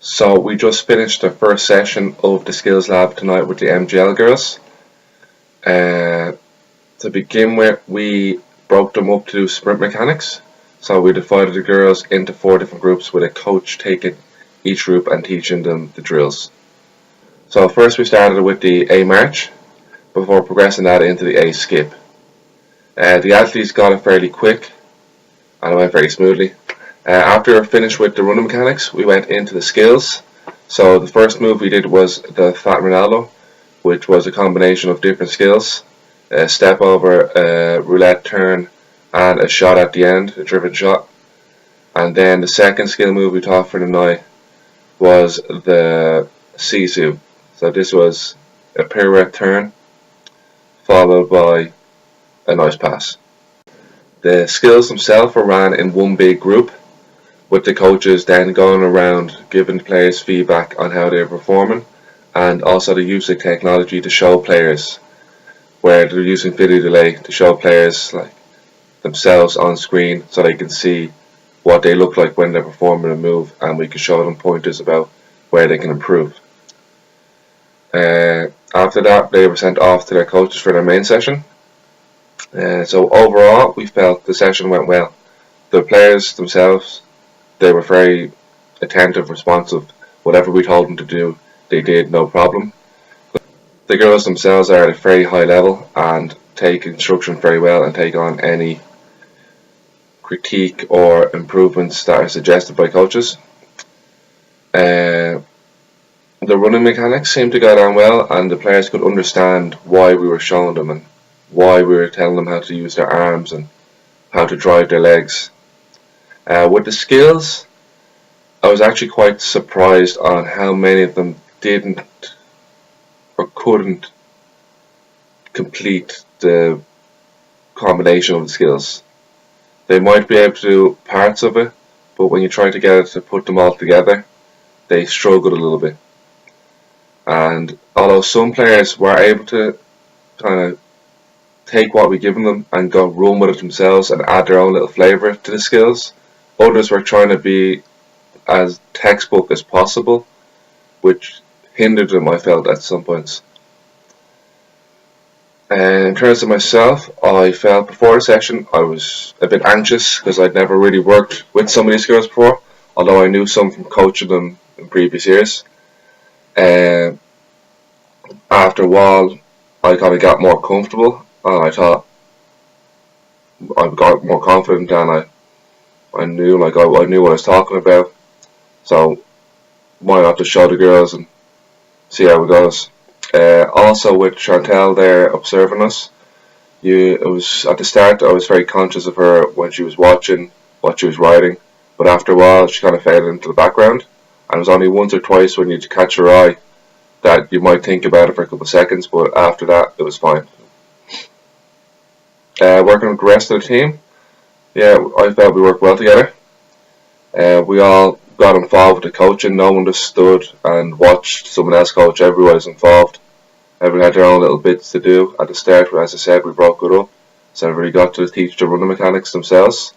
So we just finished the first session of the skills lab tonight with the MGL girls. To begin with, we broke them up to do sprint mechanics. So we divided the girls into 4 different groups with a coach taking each group and teaching them the drills. So first we started with the A march before progressing that into the A skip. The athletes got it fairly quick and it went very smoothly. After we finished with the running mechanics, we went into the skills. So the first move we did was the Fat Ronaldo, which was a combination of different skills: a step over, a roulette turn, and a shot at the end, a driven shot. And then the second skill move we taught for the night was the sisu. So this was a pirouette turn followed by a nice pass. The skills themselves were ran in one big group, with the coaches then going around giving players feedback on how they're performing, and also the use of technology to show players, where they're using video delay to show players like themselves on screen so they can see what they look like when they're performing a move, and we can show them pointers about where they can improve. After that, they were sent off to their coaches for their main session. So overall, we felt the session went well. The players themselves, they were very attentive, responsive. Whatever we told them to do, they did, no problem. The girls themselves are at a very high level and take instruction very well and take on any critique or improvements that are suggested by coaches. The running mechanics seemed to go down well, and the players could understand why we were showing them and why we were telling them how to use their arms and how to drive their legs. With the skills, I was actually quite surprised on how many of them didn't or couldn't complete the combination of the skills. They might be able to do parts of it, but when you try to get it to put them all together, they struggled a little bit. And although some players were able to kind of take what we've given them and go run with it themselves and add their own little flavour to the skills, others were trying to be as textbook as possible, which hindered them, I felt, at some points. And in terms of myself, I felt before the session I was a bit anxious because I'd never really worked with some of these girls before, although I knew some from coaching them in previous years. After a while, I kind of got more comfortable, and I thought I got more confident, and I knew I knew what I was talking about. So why not just show the girls and see how it goes. Also with Chantel there observing us, it was at the start I was very conscious of her when she was watching what she was writing, but after a while she kind of faded into the background, and it was only once or twice when you catch her eye that you might think about it for a couple of seconds, but after that it was fine. Working with the rest of the team, yeah, I felt we worked well together. We all got involved with the coaching. No one just stood and watched someone else coach. Everyone was involved. Everyone had their own little bits to do. At the start, as I said, we broke it up, so everybody got to teach the running mechanics themselves.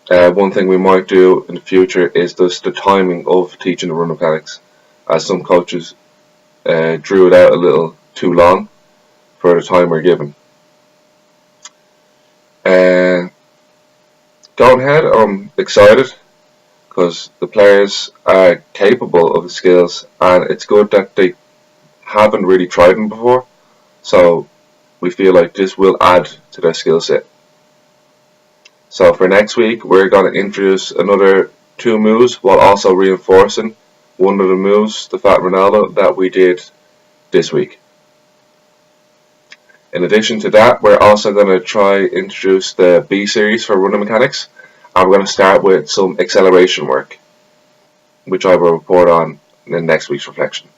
One thing we might do in the future is just the timing of teaching the running mechanics, as some coaches drew it out a little too long for the time we're given. Going ahead, I'm excited because the players are capable of the skills, and it's good that they haven't really tried them before, so we feel like this will add to their skill set. So for next week, we're going to introduce another 2 moves while also reinforcing one of the moves, the Fat Ronaldo, that we did this week. In addition to that, we're also going to try introduce the B series for running mechanics, and we're going to start with some acceleration work, which I will report on in next week's reflection.